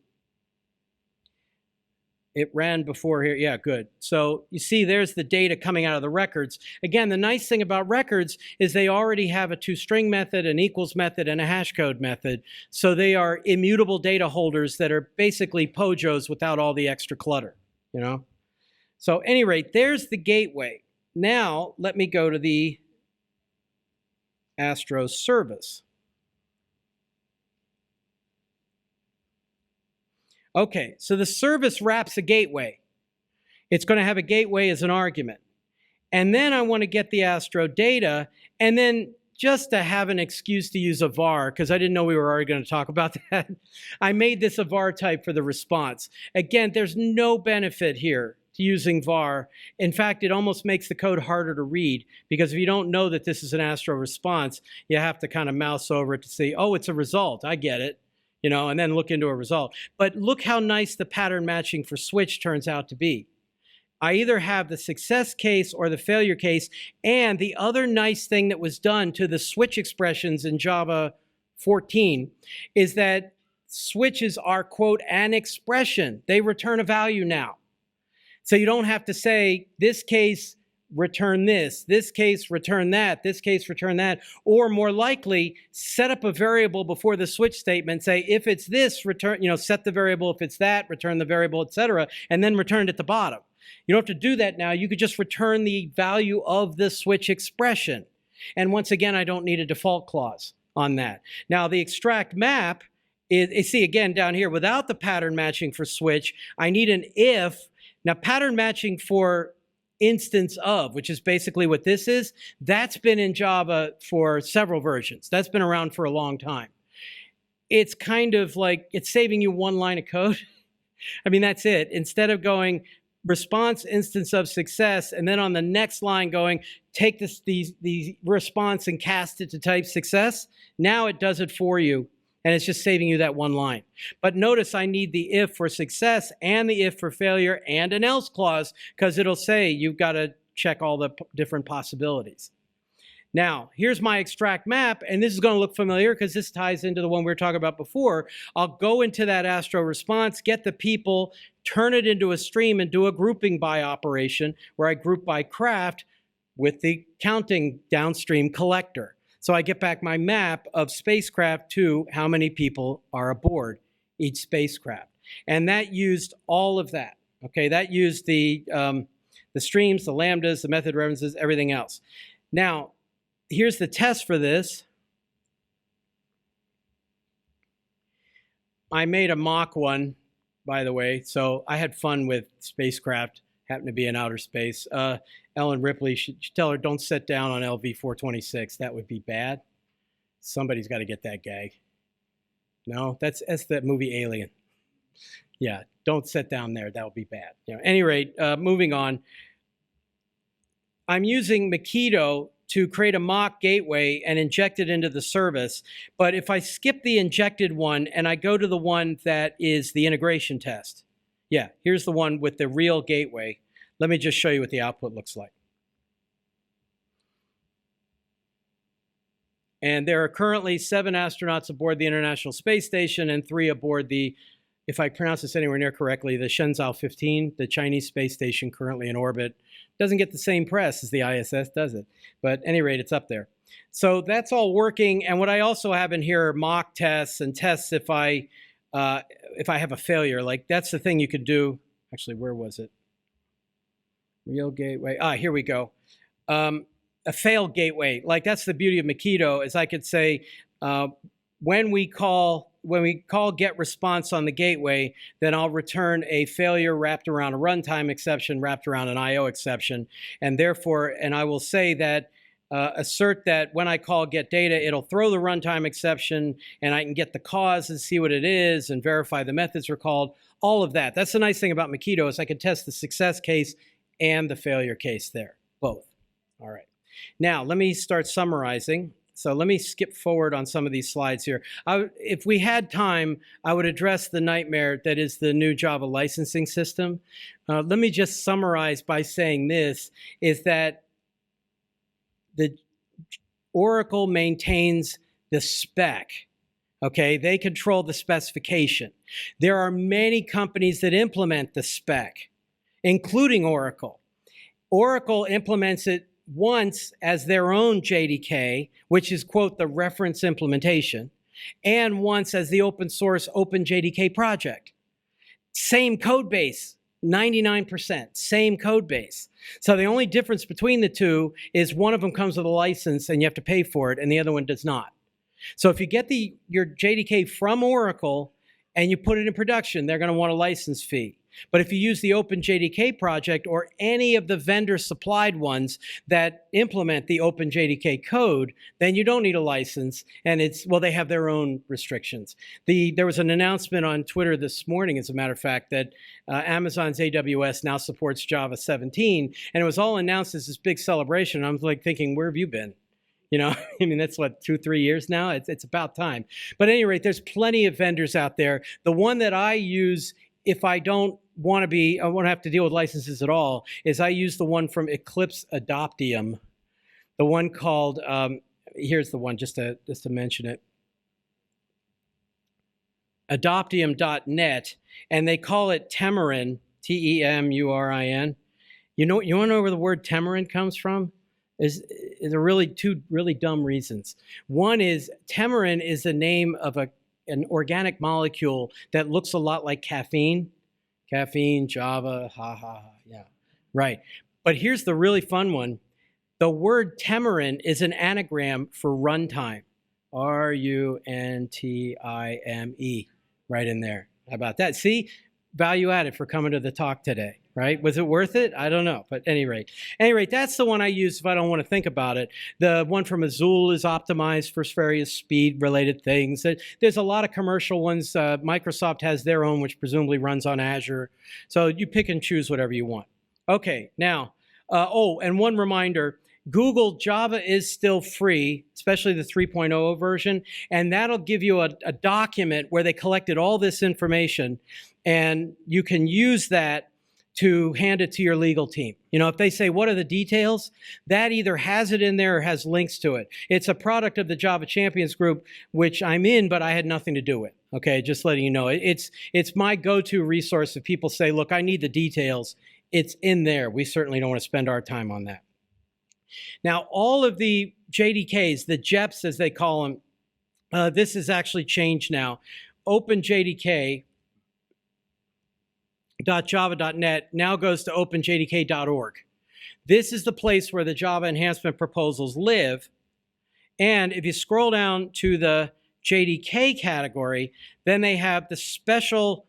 it ran before here. Yeah, good. So you see there's the data coming out of the records. Again, the nice thing about records is they already have a toString method, an equals method, and a hashcode method. So they are immutable data holders that are basically POJOs without all the extra clutter, you know? So at any rate, there's the gateway. Now let me go to the Astro service. Okay, so the service wraps a gateway. It's going to have a gateway as an argument. And then I want to get the Astro data, and then just to have an excuse to use a var, because I didn't know we were already going to talk about that, I made this a var type for the response. Again, there's no benefit here to using var. In fact, it almost makes the code harder to read, because if you don't know that this is an Astro response, you have to kind of mouse over it to see, oh, it's a result, I get it. You know, and then look into a result. But look how nice the pattern matching for switch turns out to be. I either have the success case or the failure case, and the other nice thing that was done to the switch expressions in Java 14 is that switches are, quote, an expression. They return a value now. So you don't have to say, this case, return this case, return that, this case, return that, or more likely, set up a variable before the switch statement, say, if it's this, return, you know, set the variable, if it's that, return the variable, etc., and then return it at the bottom. You don't have to do that now. You could just return the value of the switch expression. And once again, I don't need a default clause on that. Now, the extract map is, see, again, down here, without the pattern matching for switch, I need an if. Now, pattern matching for instance of, which is basically what this is, that's been in Java for several versions. That's been around for a long time. It's kind of like, it's saving you one line of code. I mean, that's it. Instead of going response instance of success, and then on the next line going, take the response and cast it to type success, now it does it for you. And it's just saving you that one line. But notice I need the if for success and the if for failure and an else clause, because it'll say you've got to check all the different possibilities. Now, here's my extract map, and this is going to look familiar because this ties into the one we were talking about before. I'll go into that Astro response, get the people, turn it into a stream, and do a grouping by operation where I group by craft with the counting downstream collector. So I get back my map of spacecraft to how many people are aboard each spacecraft. And that used all of that. Okay, that used the streams, the lambdas, the method references, everything else. Now, here's the test for this. I made a mock one, by the way, so I had fun with spacecraft, happened to be in outer space. Ellen Ripley, should tell her, don't sit down on LV-426. That would be bad. Somebody's got to get that gag. No, that's that movie Alien. Yeah, don't sit down there. That would be bad. At any rate, moving on. I'm using Mockito to create a mock gateway and inject it into the service. But if I skip the injected one and I go to the one that is the integration test, yeah, here's the one with the real gateway. Let me just show you what the output looks like. And there are currently 7 astronauts aboard the International Space Station and 3 aboard the, if I pronounce this anywhere near correctly, the Shenzhou 15, the Chinese space station currently in orbit. Doesn't get the same press as the ISS, does it? But at any rate, it's up there. So that's all working. And what I also have in here are mock tests and tests if I have a failure. Like that's the thing you could do. Actually, where was it? Real gateway. Here we go. A failed gateway. Like that's the beauty of Mockito, is I could say when we call get response on the gateway, then I'll return a failure wrapped around a runtime exception, wrapped around an IO exception. And therefore, and I will say that, assert that when I call get data, it'll throw the runtime exception and I can get the cause and see what it is and verify the methods are called, all of that. That's the nice thing about Mockito, is I can test the success case and the failure case there, both. All right. Now, let me start summarizing. So let me skip forward on some of these slides here. If we had time, I would address the nightmare that is the new Java licensing system. Let me just summarize by saying this, is that the Oracle maintains the spec. Okay, they control the specification. There are many companies that implement the spec, including Oracle. Oracle implements it once as their own JDK, which is, quote, the reference implementation, and once as the open source OpenJDK project. Same code base, 99%, same code base. So the only difference between the two is one of them comes with a license and you have to pay for it, and the other one does not. So if you get your JDK from Oracle and you put it in production, they're going to want a license fee. But if you use the OpenJDK project or any of the vendor-supplied ones that implement the OpenJDK code, then you don't need a license, and they have their own restrictions. There was an announcement on Twitter this morning, as a matter of fact, that Amazon's AWS now supports Java 17, and it was all announced as this big celebration. I was like thinking, where have you been? I mean, that's what, 2-3 years now? It's about time. But at any rate, there's plenty of vendors out there. The one that I use, if I don't want to have to deal with licenses at all, is I use the one from Eclipse Adoptium, the one called, here's the one, just to mention it, adoptium.net, and they call it Temurin, Temurin. You want to know where the word Temurin comes from? Is there really two really dumb reasons. One is Temurin is the name of an organic molecule that looks a lot like caffeine. Caffeine, Java, yeah, right. But here's the really fun one. The word Temurin is an anagram for runtime. Runtime, right in there. How about that? See, value added for coming to the talk today, right? Was it worth it? I don't know, but at any rate, that's the one I use if I don't want to think about it. The one from Azul is optimized for various speed-related things. There's a lot of commercial ones. Microsoft has their own, which presumably runs on Azure. So you pick and choose whatever you want. Okay, now, and one reminder, Google Java is still free, especially the 3.0 version, and that'll give you a document where they collected all this information, and you can use that to hand it to your legal team. If they say, what are the details? That either has it in there or has links to it. It's a product of the Java Champions Group, which I'm in, but I had nothing to do with. Okay, just letting you know. It's my go-to resource if people say, look, I need the details. It's in there. We certainly don't want to spend our time on that. Now, all of the JDKs, the JEPs as they call them, this has actually changed now. OpenJDK .java.net now goes to openjdk.org. This is the place where the Java enhancement proposals live. And if you scroll down to the JDK category, then they have the special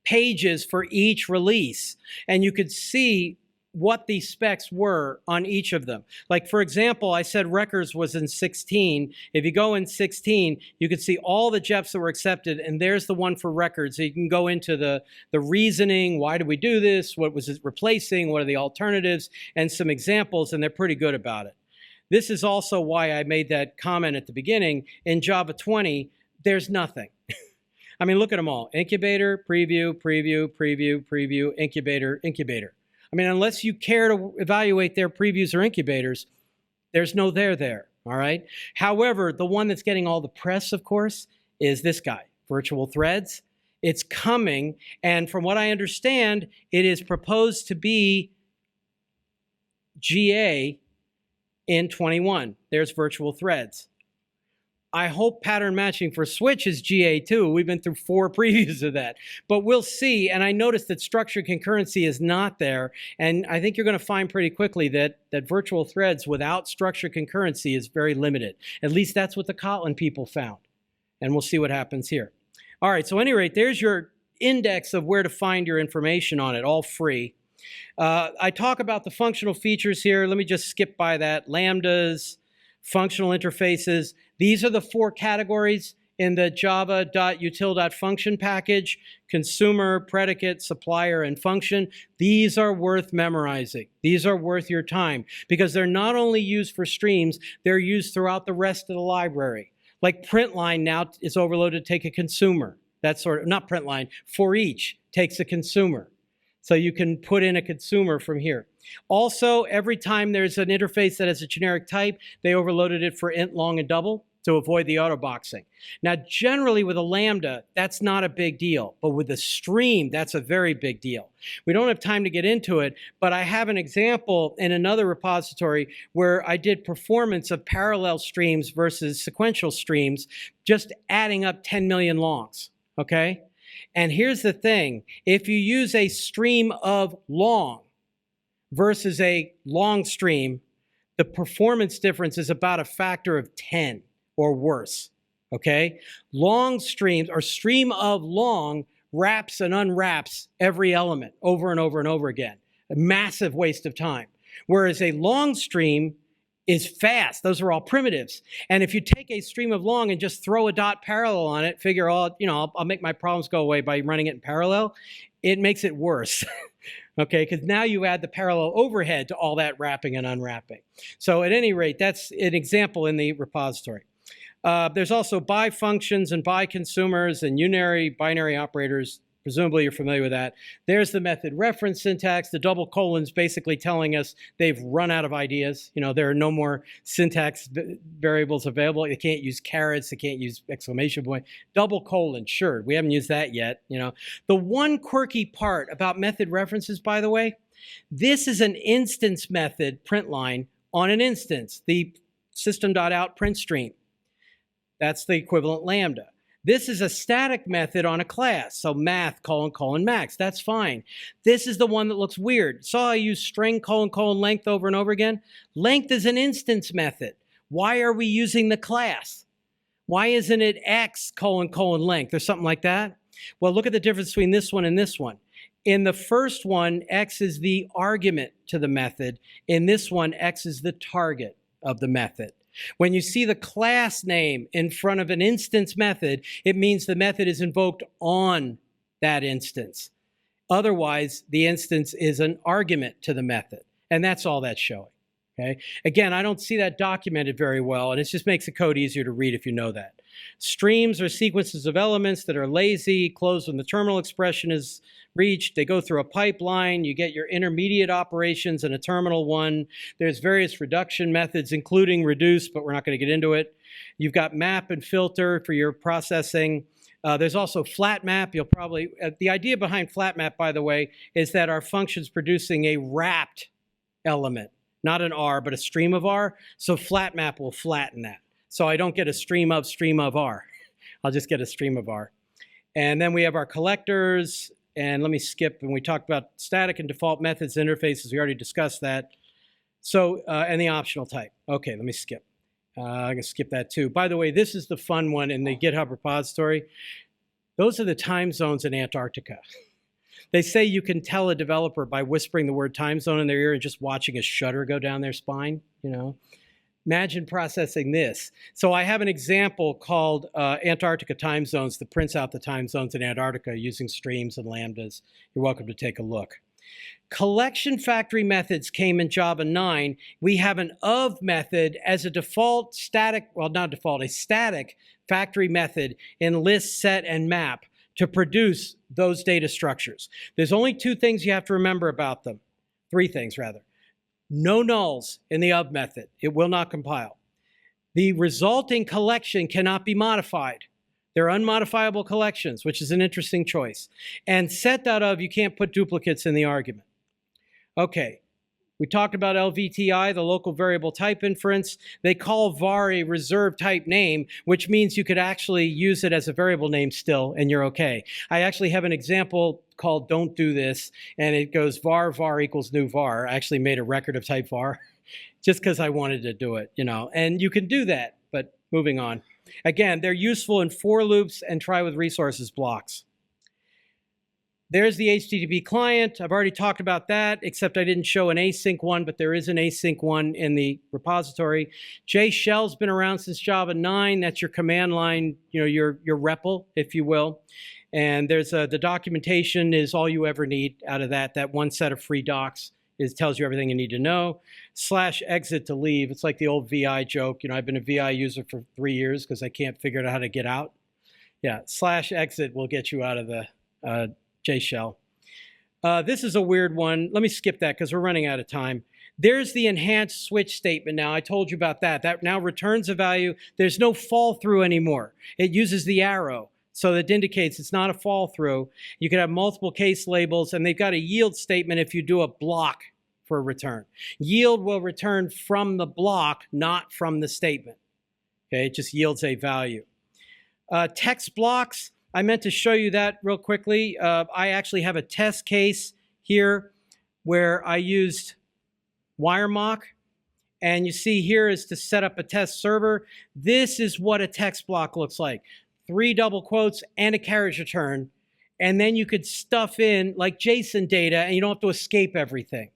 pages for each release. And you could see what the specs were on each of them. Like, for example, I said records was in 16. If you go in 16, you can see all the JEPs that were accepted, and there's the one for records. So you can go into the reasoning, why did we do this, what was it replacing, what are the alternatives, and some examples, and they're pretty good about it. This is also why I made that comment at the beginning. In Java 20, there's nothing. I mean, look at them all. Incubator, preview, preview, preview, preview, incubator, incubator. I mean, unless you care to evaluate their previews or incubators, there's no there, all right? However, the one that's getting all the press, of course, is this guy, virtual threads. It's coming, and from what I understand, it is proposed to be GA in 21. There's virtual threads. I hope pattern matching for Switch is GA too. We've been through 4 previews of that, but we'll see. And I noticed that structured concurrency is not there. And I think you're going to find pretty quickly that virtual threads without structured concurrency is very limited. At least that's what the Kotlin people found. And we'll see what happens here. All right, so at any rate, there's your index of where to find your information on it, all free. I talk about the functional features here. Let me just skip by that. Lambdas, functional interfaces. These are the 4 categories in the java.util.function package: consumer, predicate, supplier, and function. These are worth memorizing. These are worth your time because they're not only used for streams, they're used throughout the rest of the library. Like println now is overloaded to take a consumer. That sort of, not println, for each takes a consumer. So you can put in a consumer from here. Also, every time there's an interface that has a generic type, they overloaded it for int, long, and double to avoid the auto-boxing. Now, generally with a Lambda, that's not a big deal. But with a stream, that's a very big deal. We don't have time to get into it, but I have an example in another repository where I did performance of parallel streams versus sequential streams, just adding up 10 million longs, okay? And here's the thing. If you use a stream of long versus a long stream, the performance difference is about a factor of 10 or worse, okay? Long streams, or stream of long, wraps and unwraps every element over and over and over again. A massive waste of time. Whereas a long stream is fast. Those are all primitives. And if you take a stream of long and just throw a dot parallel on it, figure, oh, you know, I'll make my problems go away by running it in parallel, it makes it worse. Okay, because now you add the parallel overhead to all that wrapping and unwrapping. So at any rate, that's an example in the repository. There's also by functions and by consumers and unary binary operators. Presumably you're familiar with that. There's the method reference syntax. The double colons basically telling us they've run out of ideas. You know, there are no more syntax variables available. They can't use carets. They can't use exclamation point. Double colon, sure. We haven't used that yet. You know, the one quirky part about method references, by the way, this is an instance method println on an instance, the system.out print stream. That's the equivalent Lambda. This is a static method on a class, so math, : max, that's fine. This is the one that looks weird. Saw I use string, : length over and over again? Length is an instance method. Why are we using the class? Why isn't it x, : length, or something like that? Well, look at the difference between this one and this one. In the first one, x is the argument to the method. In this one, x is the target of the method. When you see the class name in front of an instance method, it means the method is invoked on that instance. Otherwise, the instance is an argument to the method, and that's all that's showing. Okay? Again, I don't see that documented very well, and it just makes the code easier to read if you know that. Streams are sequences of elements that are lazy, closed when the terminal expression is reached. They go through a pipeline. You get your intermediate operations in a terminal one. There's various reduction methods, including reduce, but we're not going to get into it. You've got map and filter for your processing. There's also flat map. You'll probably, the idea behind flat map, by the way, is that our function's producing a wrapped element, not an R, but a stream of R. So flat map will flatten that. So I don't get a stream of R. I'll just get a stream of R. And then we have our collectors. and let me skip. And we talked about static and default methods, interfaces. We already discussed that. So, and the optional type. Okay, let me skip. I can skip that too. By the way, this is the fun one in the GitHub repository. Those are the time zones in Antarctica. They say you can tell a developer by whispering the word time zone in their ear and just watching a shudder go down their spine, you know. Imagine processing this. So I have an example called Antarctica time zones that prints out the time zones in Antarctica using streams and lambdas. You're welcome to take a look. Collection factory methods came in Java 9. We have an of method as a default static, well, not default, a static factory method in list, set, and map to produce those data structures. There's only two things you have to remember about them. Three things, rather. No nulls in the of method. It will not compile. The resulting collection cannot be modified. They're unmodifiable collections, which is an interesting choice. And set.of, you can't put duplicates in the argument. Okay, we talked about LVTI, the local variable type inference. They call var a reserved type name, which means you could actually use it as a variable name still, and you're okay. I actually have an example called don't do this, and it goes var equals new var. I actually made a record of type var just because I wanted to do it, you know, and you can do that, but moving on. Again, they're useful in for loops and try with resources blocks. There's the HTTP client. I've already talked about that, except I didn't show an async one, but there is an async one in the repository. JShell's been around since Java 9. That's your command line, you know, your REPL, if you will. And there's the documentation is all you ever need out of that. That one set of free docs tells you everything you need to know. /exit to leave. It's like the old VI joke. You know, I've been a VI user for 3 years because I can't figure out how to get out. Yeah, /exit will get you out of the JShell. This is a weird one. Let me skip that because we're running out of time. There's the enhanced switch statement now. I told you about that. That now returns a value. There's no fall through anymore. It uses the arrow. So that indicates it's not a fall through. You can have multiple case labels, and they've got a yield statement if you do a block for a return. Yield will return from the block, not from the statement. Okay, it just yields a value. Text blocks, I meant to show you that real quickly. I actually have a test case here where I used WireMock. And you see here is to set up a test server. This is what a text block looks like. 3 double quotes and a carriage return. And then you could stuff in like JSON data and you don't have to escape everything.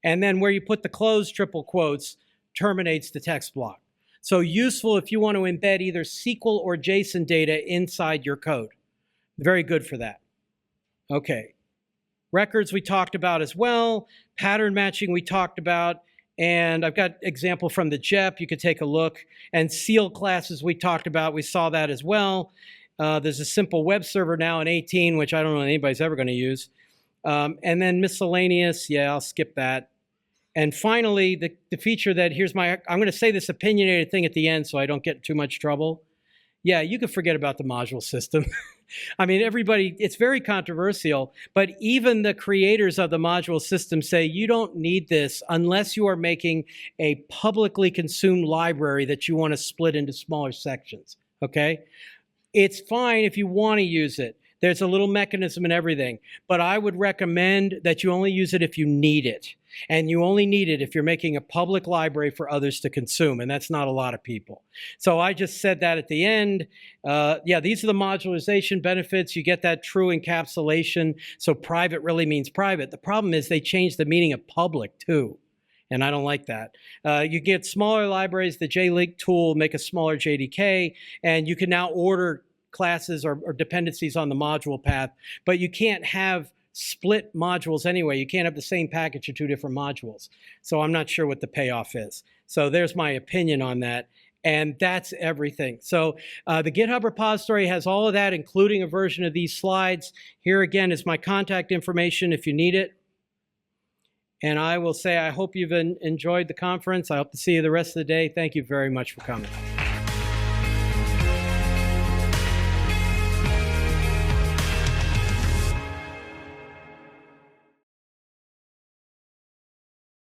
And then where you put the closed triple quotes terminates the text block. So useful if you want to embed either SQL or JSON data inside your code. Very good for that. Okay. Records we talked about as well. Pattern matching we talked about. And I've got example from the JEP. You could take a look. And seal classes we talked about. We saw that as well. There's a simple web server now in 18, which I don't know anybody's ever going to use. And then miscellaneous. Yeah, I'll skip that. And finally, the feature that I'm going to say this opinionated thing at the end so I don't get in too much trouble. Yeah, you can forget about the module system. I mean, everybody, it's very controversial, but even the creators of the module system say you don't need this unless you are making a publicly consumed library that you want to split into smaller sections, okay? It's fine if you want to use it. There's a little mechanism and everything, but I would recommend that you only use it if you need it. And you only need it if you're making a public library for others to consume, and that's not a lot of people. So I just said that at the end. Yeah, these are the modularization benefits. You get that true encapsulation, so private really means private. The problem is they changed the meaning of public too, and I don't like that. You get smaller libraries, the JLink tool, make a smaller JDK, and you can now order classes or dependencies on the module path, but you can't have split modules anyway. You can't have the same package or 2 different modules. So I'm not sure what the payoff is. So there's my opinion on that. And that's everything. So the GitHub repository has all of that, including a version of these slides. Here again is my contact information if you need it. And I will say I hope you've enjoyed the conference. I hope to see you the rest of the day. Thank you very much for coming.